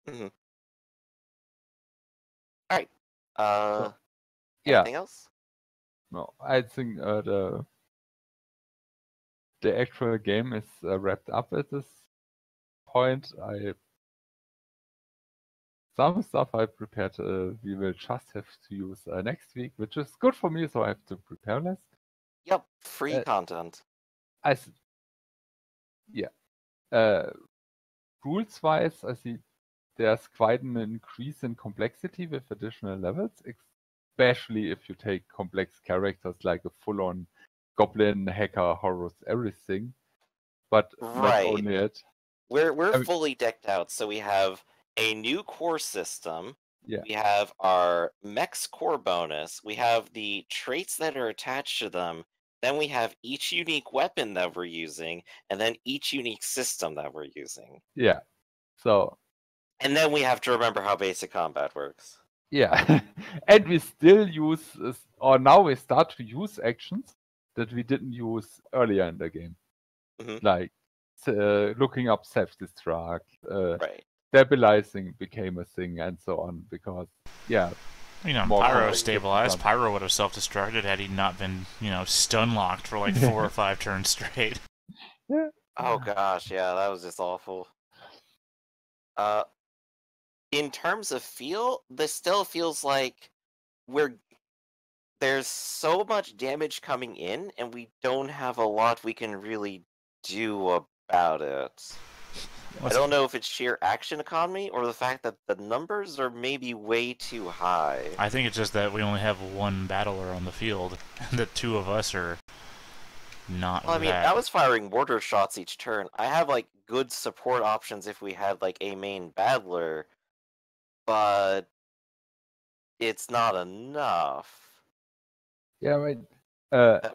C: Mm-hmm. Alright.
B: Yeah.
C: Anything else?
B: No, I think the actual game is wrapped up at this point. Some stuff I prepared we will just have to use next week, which is good for me, so I have to prepare less.
C: Yep, free content.
B: Rules-wise, I see there's quite an increase in complexity with additional levels, especially if you take complex characters like a full-on goblin, hacker, Horus, everything. But not only it.
C: We're fully decked out, so we have a new core system.
B: Yeah.
C: We have our mech's core bonus. We have the traits that are attached to them. Then we have each unique weapon that we're using, and then each unique system that we're using.
B: Yeah. So.
C: And then we have to remember how basic combat works.
B: Yeah. And we still use, or now we start to use actions that we didn't use earlier in the game.
C: Mm-hmm.
B: Like looking up self-destruct,
C: right.
B: stabilizing became a thing and so on because more
D: Pyro
B: complex
D: stabilized.
B: systems.
D: Pyro would have self-destructed had he not been, stun locked for like 4 or 5 turns straight.
C: Oh gosh, yeah, that was just awful. In terms of feel, this still feels like there's so much damage coming in, and we don't have a lot we can really do about it. I don't know if it's sheer action economy or the fact that the numbers are maybe way too high.
D: I think it's just that we only have one battler on the field, and the 2 of us are not
C: Well, I mean,
D: that.
C: I was firing mortar shots each turn. I have like good support options if we had like a main battler, but it's not enough.
B: Yeah, right.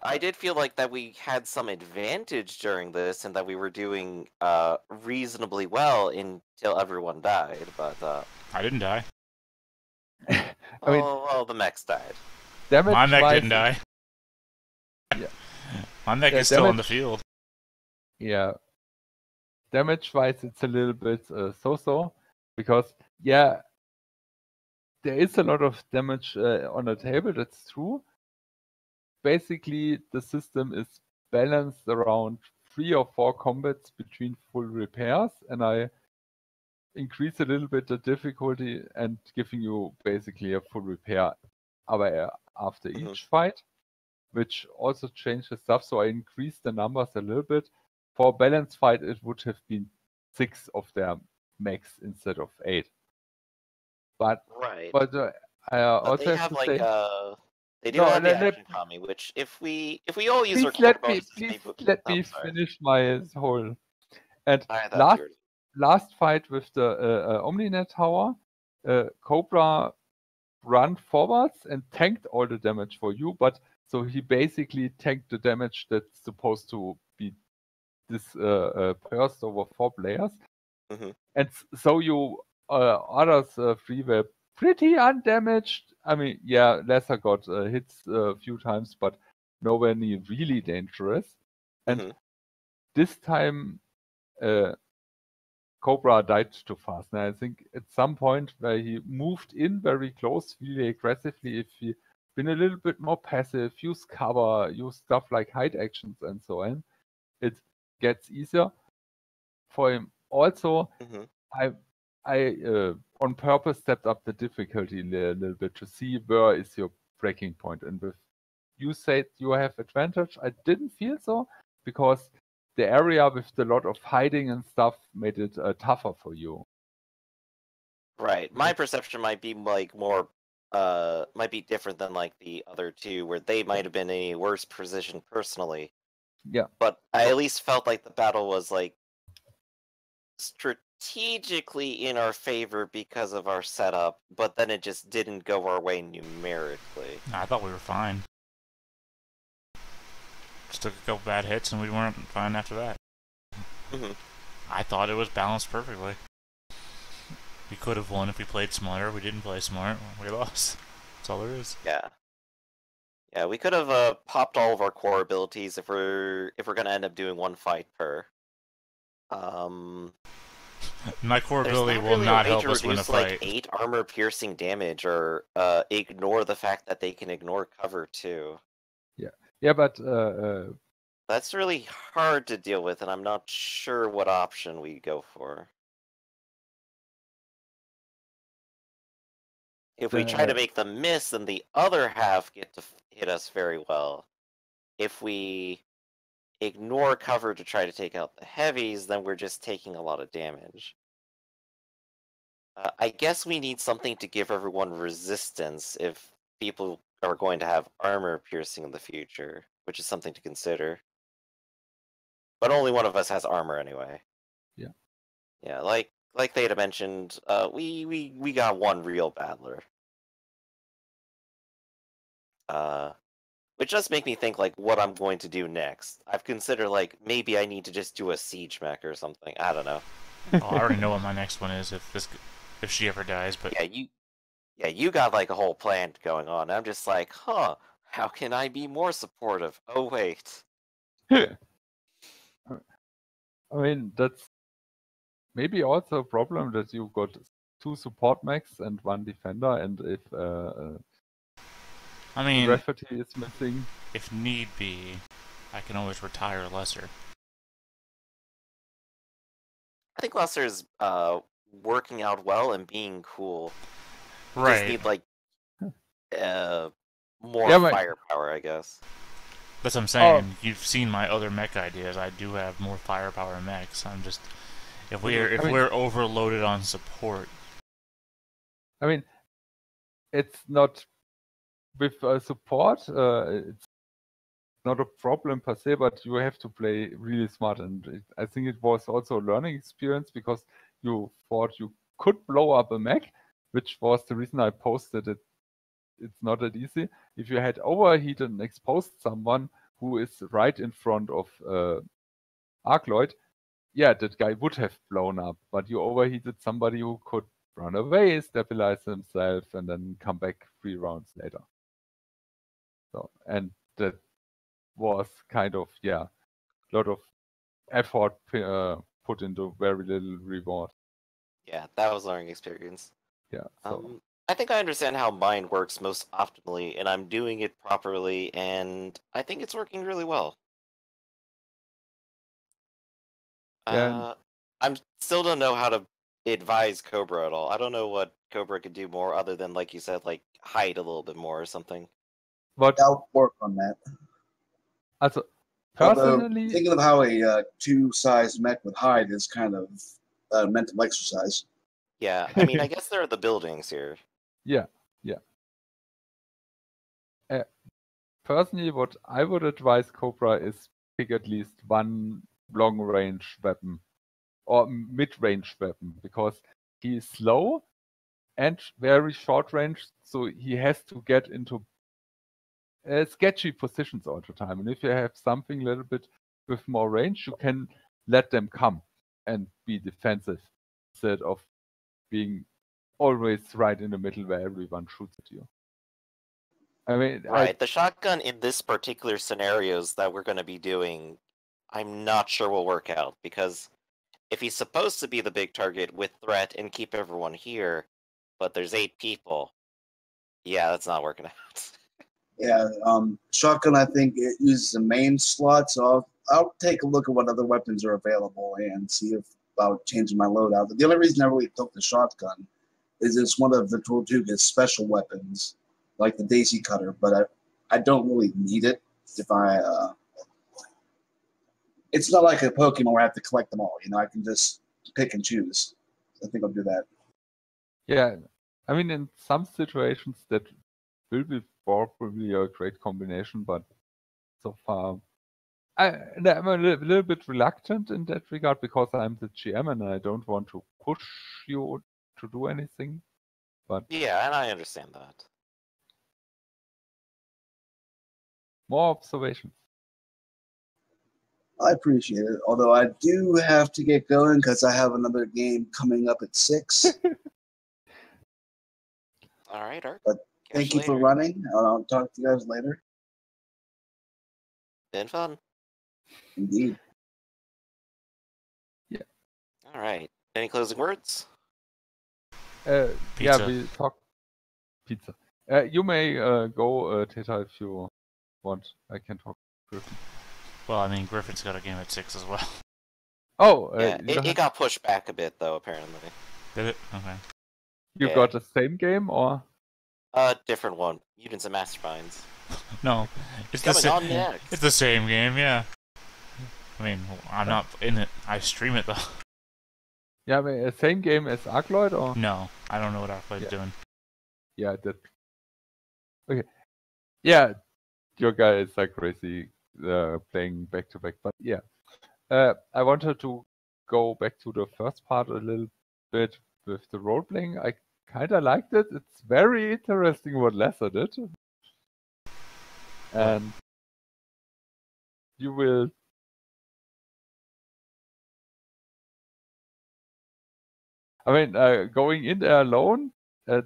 C: I did feel like that we had some advantage during this and that we were doing reasonably well until everyone died, but
D: I didn't die.
B: I mean,
C: well, the mechs died.
D: My mech
B: damage-wise,
D: didn't die.
B: Yeah.
D: My mech
B: Yeah,
D: is still on the
B: damage-
D: field.
B: Yeah. Damage-wise, it's a little bit so-so because there is a lot of damage on the table. That's true. Basically, the system is balanced around 3 or 4 combats between full repairs, and I increase a little bit the difficulty and giving you basically a full repair after
C: Mhm.
B: each fight, which also changes stuff. So I increased the numbers a little bit. For a balanced fight, it would have been 6 of their max instead of 8. But
C: Right.
B: I
C: But
B: also
C: they
B: have
C: have
B: to
C: like
B: say,
C: they do
B: No,
C: have the
B: let-
C: action economy, which if we all use our
B: please
C: core
B: let me
C: bonuses,
B: please
C: maybe.
B: let
C: Oh,
B: me
C: sorry.
B: finish my whole. And
C: I thought you were.
B: last fight with the Omninet tower, Cobra ran forwards and tanked all the damage for you, but so he basically tanked the damage that's supposed to be dispersed over 4 players.
C: Mhm.
B: And so you others 3 were pretty undamaged. I mean, yeah, Lesser got hits a few times, but nowhere near really dangerous. And
C: Mhm.
B: this time, Cobra died too fast. And I think at some point where he moved in very close, really aggressively, if he been a little bit more passive, use cover, use stuff like hide actions and so on, it gets easier for him. Also,
C: Mhm.
B: I on purpose stepped up the difficulty a little bit to see where is your breaking point. And with you said you have advantage, I didn't feel so because the area with a lot of hiding and stuff made it tougher for you.
C: Right. My perception might be like more might be different than like the other 2 where they might have been in a worse position personally.
B: Yeah.
C: But I at least felt like the battle was like strategically in our favor because of our setup, but then it just didn't go our way numerically.
D: I thought we were fine. Just took a couple bad hits and we weren't fine after that.
C: Mhm.
D: I thought it was balanced perfectly. We could have won if we played smarter. We didn't play smart. We lost. That's all there is.
C: Yeah. Yeah, we could have popped all of our core abilities if we're gonna end up doing 1 fight per.
D: My core
C: There's
D: ability
C: not
D: will
C: really
D: not
C: a way
D: help
C: to
D: us win a
C: reduce
D: fight.
C: like 8 armor piercing damage or ignore the fact that they can ignore cover too.
B: Yeah, but
C: That's really hard to deal with, and I'm not sure what option we go for. If we try to make them miss, then the other half get to hit us very well. If we ignore cover to try to take out the heavies, then we're just taking a lot of damage. I guess we need something to give everyone resistance if people are going to have armor piercing in the future, which is something to consider. But only one of us has armor anyway.
B: Yeah.
C: Yeah, like Theta mentioned, we got 1 real battler. Which does make me think like what I'm going to do next. I've considered like maybe I need to just do a siege mech or something. I don't know.
D: Oh, I already know what my next one is if she ever dies. But
C: you got like a whole plan going on. I'm just like, huh? How can I be more supportive? Oh wait.
B: I mean, that's maybe also a problem that you got 2 support mechs and 1 defender, and if
D: I mean,
B: Rafferty is missing.
D: if need be, I can always retire Lesser.
C: I think Lesser's working out well and being cool. You
D: Right.
C: just need like more
B: Yeah, but-
C: firepower, I guess.
D: That's what I'm saying. You've seen my other mech ideas. I do have more firepower mechs. I'm just if we're overloaded on support.
B: I mean, it's not with support. It's not a problem per se, but you have to play really smart. And I think it was also a learning experience because you thought you could blow up a mech, which was the reason I posted it. It's not that easy. If you had overheated and exposed someone who is right in front of Arcloid, yeah, that guy would have blown up. But you overheated somebody who could run away, stabilize himself, and then come back 3 rounds later. So, and that was kind of, yeah, a lot of effort put into very little reward.
C: Yeah, that was a learning experience.
B: Yeah. So
C: I think I understand how mine works most optimally, and I'm doing it properly, and I think it's working really well.
B: Yeah.
C: I'm still don't know how to advise Cobra at all. I don't know what Cobra could do more other than, like you said, like hide a little bit more or something.
B: but
A: I'll work on that.
B: also,
A: Although,
B: personally,
A: thinking of how a two-size mech would hide is kind of a mental exercise.
C: Yeah, I mean, I guess there are the buildings here.
B: yeah. Personally, what I would advise Cobra is pick at least 1 long-range weapon or mid-range weapon because he is slow and very short range, so he has to get into sketchy positions all the time. And if you have something a little bit with more range, you can let them come and be defensive instead of being always right in the middle where everyone shoots at you. I mean,
C: Right, the shotgun in this particular scenarios that we're going to be doing, I'm not sure will work out, because if he's supposed to be the big target with threat and keep everyone here, but there's 8 people, yeah, that's not working out.
A: Yeah, shotgun, I think it uses the main slot, so I'll take a look at what other weapons are available and see if about changing my loadout. But the only reason I really took the shotgun is it's one of the Tortuga's special weapons, like the Daisy Cutter, but I don't really need it if I... it's not like a Pokemon where I have to collect them all, you know, I can just pick and choose. I think I'll do that.
B: yeah, I mean, in some situations that will be probably a great combination, but so far I'm a little bit reluctant in that regard because I'm the GM and I don't want to push you to do anything. But
C: Yeah, and I understand that.
B: more observations.
A: I appreciate it, although I do have to get going because I have another game coming up at 6.
C: All right, Art.
A: But Thank you for running. I'll talk to you guys later.
C: Been fun.
A: Indeed.
B: Yeah.
C: All right. Any closing words?
B: Yeah,
D: Pizza.
B: we talk pizza. You may go, Teta, if you want. I can talk. Griffin.
D: Well, I mean, Griffin's got a game at 6 as well.
B: Oh,
C: Yeah, it got pushed back a bit though, apparently.
D: Did it? Okay.
B: you
C: yeah.
B: got the same game or?
C: Different one. Mutants and Masterminds.
D: No, it's the
C: Coming
D: same.
C: on next.
D: It's the same game, yeah. I mean, I'm not in it. I stream it though.
B: Yeah, I mean, same game as Arcloid or?
D: No, I don't know what Arcloid's doing.
B: Yeah, that. Okay. Yeah, your guy is like crazy playing back to back, but yeah. I wanted to go back to the first part a little bit with the role playing. I kind of liked it. It's very interesting what Lesser did. And you will. I mean, going in there alone,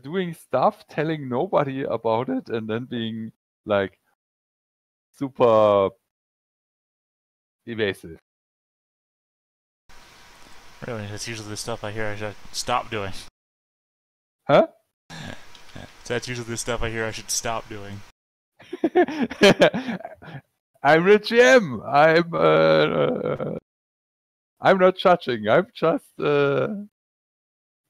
B: doing stuff, telling nobody about it, and then being like super evasive.
D: Really, that's usually the stuff I hear I should stop doing.
B: Huh?
D: So that's usually the stuff I hear I should stop doing.
B: I'm the GM. I'm not judging. I'm just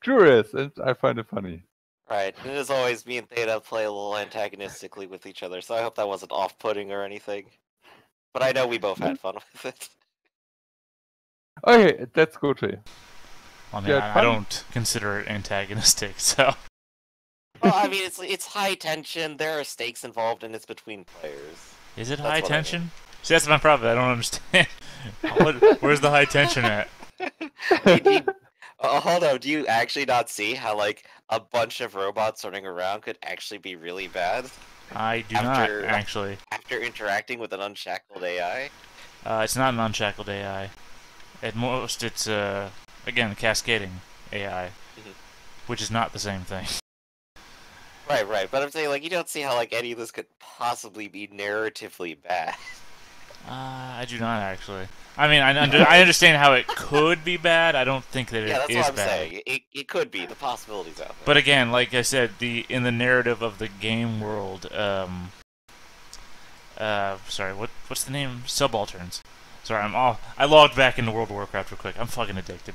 B: curious, and I find it funny.
C: Right, and as always, me and Theta play a little antagonistically with each other, so I hope that wasn't off-putting or anything. But I know we both had fun with it.
B: Okay, that's good.
D: Well, I mean,
B: You had
D: I
B: fun?
D: don't consider it antagonistic, so.
C: Well, I mean, it's high tension. There are stakes involved, and it's between players.
D: Is it
C: That's
D: high
C: what I mean.
D: tension? See, that's my problem. I don't understand. Where's the high tension at?
C: Hold on. Do you actually not see how like a bunch of robots running around could actually be really bad
D: I do
C: After-
D: not, actually.
C: after interacting with an unshackled AI?
D: It's not an unshackled AI. At most, it's, again, cascading AI,
C: Mhm.
D: which is not the same thing.
C: Right. But I'm saying like you don't see how like any of this could possibly be narratively bad.
D: I do not, actually. I mean, I understand how it could be bad. I don't think that
C: Yeah, that's
D: it
C: what
D: is
C: I'm
D: bad.
C: saying. It could be. The possibilities out there.
D: But again, like I said, in the narrative of the game world, sorry, what's the name? Subalterns. Sorry, I logged back into World of Warcraft real quick. I'm fucking addicted.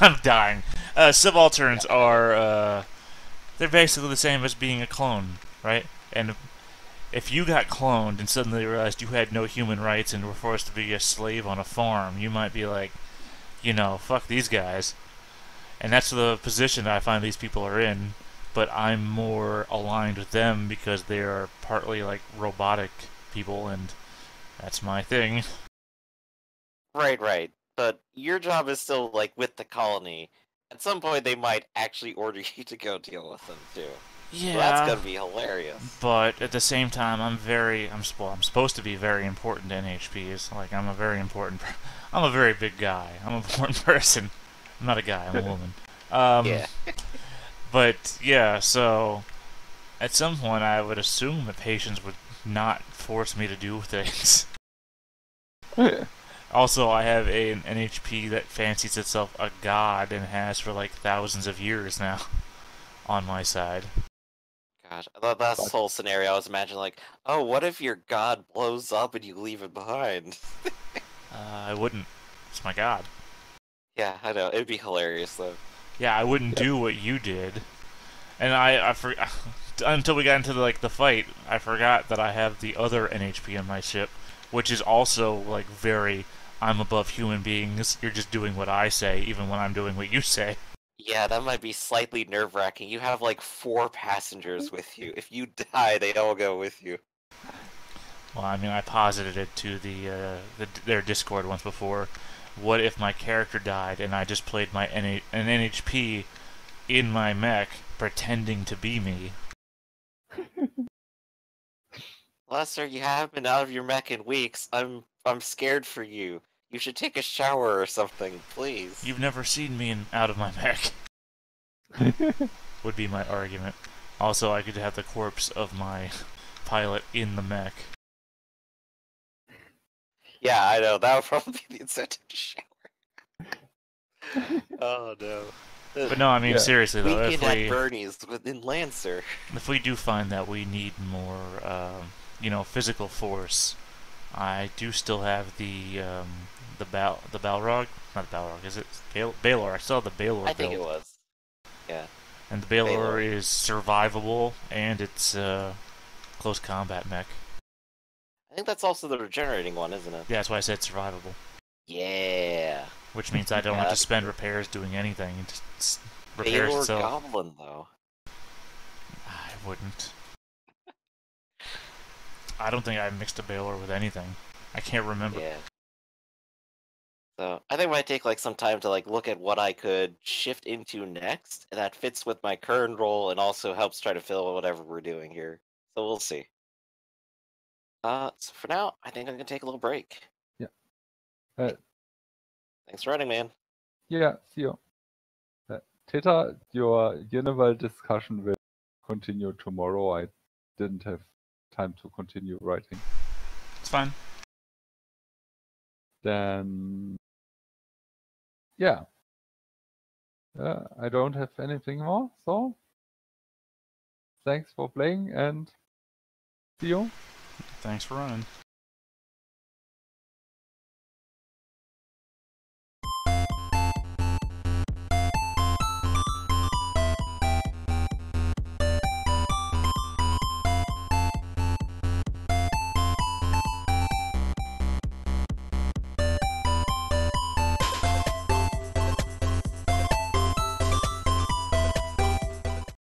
D: I'm dying. Subalterns are, they're basically the same as being a clone, right? And if you got cloned and suddenly realized you had no human rights and were forced to be a slave on a farm, you might be like, fuck these guys. And that's the position I find these people are in, but I'm more aligned with them because they are partly like robotic people, and that's my thing.
C: Right. But your job is still like with the colony. At some point, they might actually order you to go deal with them too.
D: Yeah,
C: So that's gonna be hilarious.
D: but at the same time, I'm supposed to be very important to NHPs. Like, I'm a very big guy. I'm an important person. I'm not a guy, I'm a woman.
C: Yeah.
D: But, yeah, so, at some point, I would assume that patients would not force me to do things. Also, I have an NHP that fancies itself a god and has for, like, thousands of years now on my side.
C: Gosh, I thought that's the whole scenario. I was imagining like, oh, what if your god blows up and you leave it behind?
D: I wouldn't. It's my god.
C: Yeah, I know. It'd be hilarious though.
D: Yeah, I wouldn't do what you did. And I until we got into the fight, I forgot that I have the other NHP on my ship, which is also like very I'm above human beings. You're just doing what I say, even when I'm doing what you say.
C: Yeah, that might be slightly nerve-wracking. You have like 4 passengers with you. If you die, they all go with you.
D: Well, I mean, I posited it to their Discord once before. What if my character died and I just played an NHP in my mech pretending to be me?
C: Lester, you haven't been out of your mech in weeks. I'm scared for you. You should take a shower or something, please.
D: You've never seen me out of my mech. Would be my argument. Also, I could have the corpse of my pilot in the mech.
C: Yeah, I know. That would probably be the incentive to shower. Oh no.
D: But no, I mean, seriously though,
C: Weekend at Bernie's within Lancer.
D: If we do find that we need more, physical force, I do still have the Balrog, not Balrog, is it Balor? I still have the Balor
C: I think
D: build.
C: it was. Yeah.
D: And the Balor is survivable, and it's close combat mech.
C: I think that's also the regenerating one, isn't it?
D: Yeah, that's why I said survivable.
C: Yeah.
D: Which means I don't have to spend repairs doing anything. It just repairs
C: Balor
D: itself.
C: Goblin, though.
D: I wouldn't. I don't think I mixed a Balor with anything. I can't remember.
C: Yeah. So I think it might take like some time to like look at what I could shift into next, and that fits with my current role and also helps try to fill whatever we're doing here. So we'll see. So for now, I think I'm gonna take a little break.
B: Yeah.
C: Thanks for running, man.
B: Yeah, see you. Theta, your Unival discussion will continue tomorrow. I didn't have time to continue writing.
D: It's fine.
B: Then, yeah. I don't have anything more, so thanks for playing and see you.
D: Thanks for running.